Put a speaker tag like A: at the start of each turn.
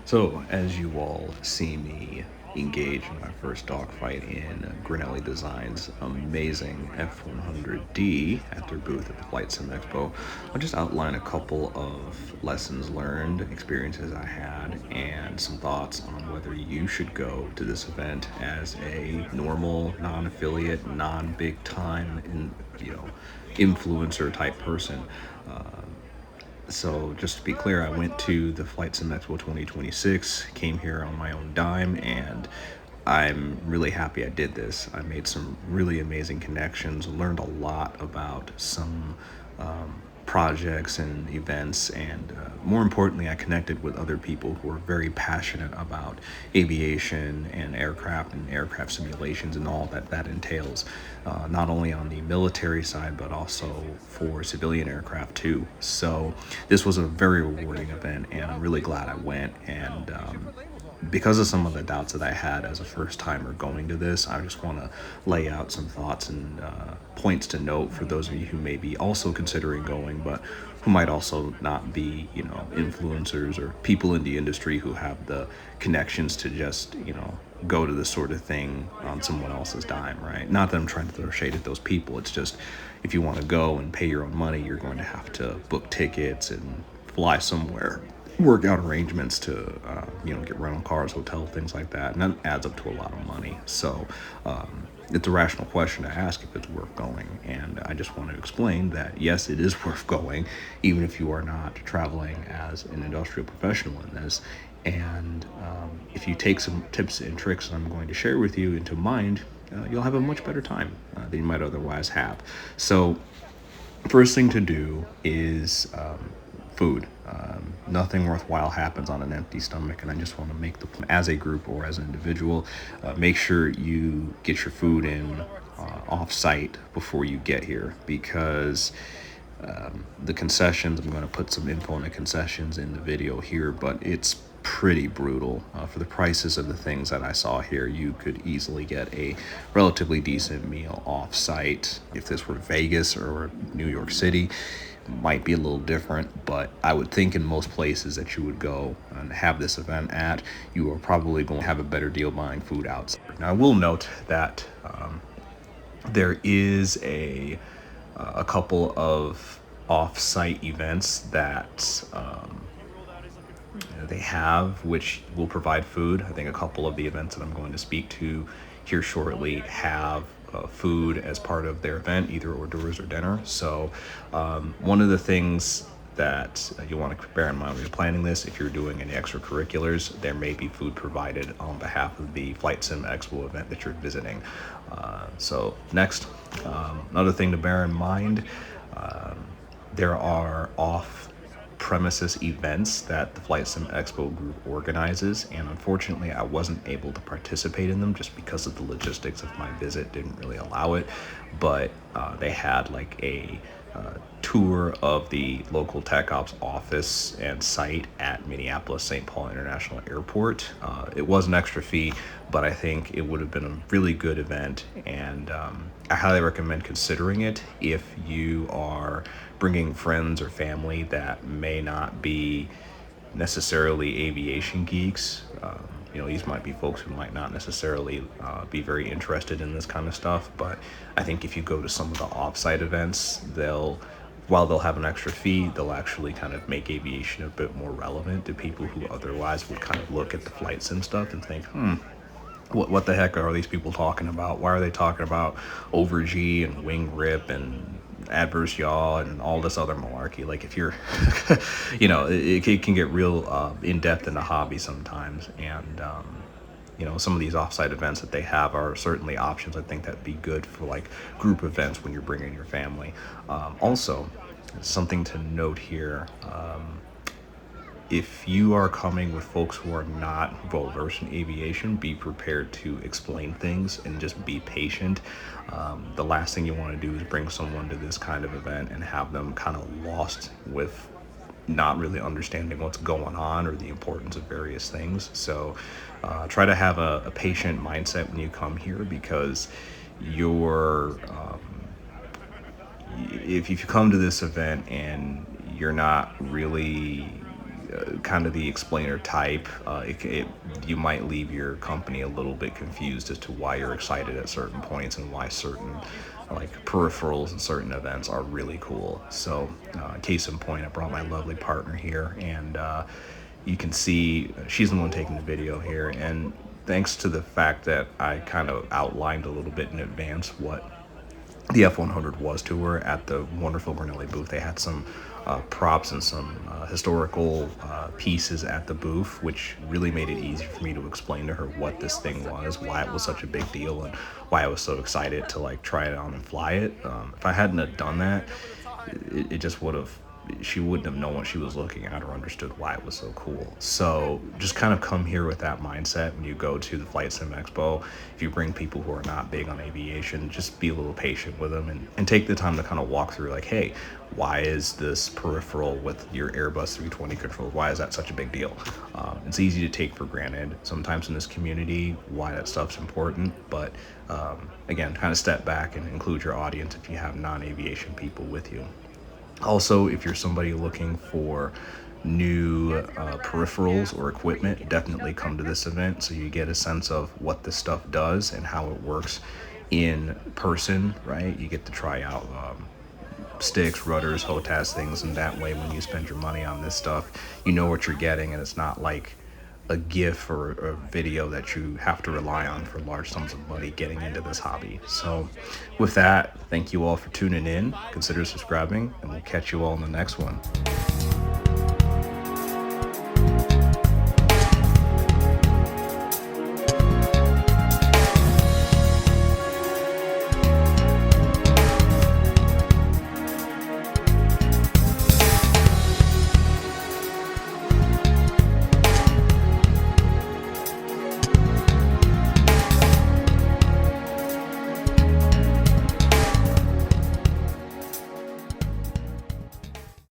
A: So, as you all see me engage in my first dogfight in Grinnelli Designs' amazing F-100D at their booth at the Flight Sim Expo, I'll just outline a couple of lessons learned, experiences I had, and some thoughts on whether you should go to this event as a normal, non-affiliate, non-big time, influencer type person. Uh, so just to be clear, I went to the Flight Sim Expo 2026, came here on my own dime, and I'm really happy I did this. I made some really amazing connections, learned a lot about some projects and events, and more importantly, I connected with other people who are very passionate about aviation and aircraft simulations and all that that entails, not only on the military side but also for civilian aircraft too. So this was a very rewarding event, and I'm really glad I went. And because of some of the doubts that I had as a first timer going to this, I just want to lay out some thoughts and points to note for those of you who may be also considering going, but who might also not be, influencers or people in the industry who have the connections to just, go to this sort of thing on someone else's dime, right? Not that I'm trying to throw shade at those people. It's just if you want to go and pay your own money, you're going to have to book tickets and fly somewhere, work out arrangements to get rental cars, hotel, things like that, and that adds up to a lot of money. So it's a rational question to ask if it's worth going, and I just want to explain that yes, it is worth going, even if you are not traveling as an industrial professional in this. And if you take some tips and tricks that I'm going to share with you into mind, you'll have a much better time than you might otherwise have. So first thing to do is food. Nothing worthwhile happens on an empty stomach, and I just want to make the, as a group or as an individual, make sure you get your food in off-site before you get here, because the concessions, I'm going to put some info on the concessions in the video here, but it's pretty brutal. For the prices of the things that I saw here, you could easily get a relatively decent meal off-site. If this were Vegas or New York City, might be a little different, but I would think in most places that you would go and have this event at, you are probably going to have a better deal buying food outside. Now, I will note that there is a couple of off-site events that they have, which will provide food. I think a couple of the events that I'm going to speak to here shortly have food as part of their event, either hors d'oeuvres or dinner. So one of the things that you want to bear in mind when you're planning this, if you're doing any extracurriculars, there may be food provided on behalf of the Flight Sim Expo event that you're visiting. So next, another thing to bear in mind, there are off-premises events that the Flight Sim Expo group organizes, and unfortunately I wasn't able to participate in them just because of the logistics of my visit didn't really allow it. But they had like a tour of the local tech ops office and site at Minneapolis St. Paul International Airport. It was an extra fee, but I think it would have been a really good event, and I highly recommend considering it if you are bringing friends or family that may not be necessarily aviation geeks. These might be folks who might not necessarily be very interested in this kind of stuff, but I think if you go to some of the off-site events, while they'll have an extra fee, they'll actually kind of make aviation a bit more relevant to people who otherwise would kind of look at the flight sim stuff and think, what the heck are these people talking about? Why are they talking about over G and wing rip and adverse yaw and all this other malarkey? Like, if you're it can get real in-depth in the hobby sometimes, and some of these offsite events that they have are certainly options. I think that'd be good for like group events when you're bringing your family. Also, something to note here, if you are coming with folks who are not well versed in aviation, be prepared to explain things and just be patient. The last thing you want to do is bring someone to this kind of event and have them kind of lost with not really understanding what's going on or the importance of various things. So try to have a patient mindset when you come here, because if you come to this event and you're not really kind of the explainer type. You might leave your company a little bit confused as to why you're excited at certain points and why certain like peripherals and certain events are really cool. So case in point, I brought my lovely partner here, and you can see she's the one taking the video here. And thanks to the fact that I kind of outlined a little bit in advance what the F-100 was to her at the wonderful Grinnelli booth, they had some props and some historical pieces at the booth, which really made it easy for me to explain to her what this thing was, why it was such a big deal, and why I was so excited to like try it on and fly it. If I hadn't have done that, it just would have, she wouldn't have known what she was looking at or understood why it was so cool. So just kind of come here with that mindset when you go to the Flight Sim Expo. If you bring people who are not big on aviation, just be a little patient with them, and take the time to kind of walk through like, hey, why is this peripheral with your Airbus 320 controls, why is that such a big deal? It's easy to take for granted sometimes in this community why that stuff's important, but again, kind of step back and include your audience if you have non-aviation people with you. Also, if you're somebody looking for new peripherals or equipment, definitely come to this event so you get a sense of what this stuff does and how it works in person, right? You get to try out sticks, rudders, HOTAS things, and that way when you spend your money on this stuff, you know what you're getting, and it's not like a GIF or a video that you have to rely on for large sums of money getting into this hobby. So with that, thank you all for tuning in. Consider subscribing, and we'll catch you all in the next one.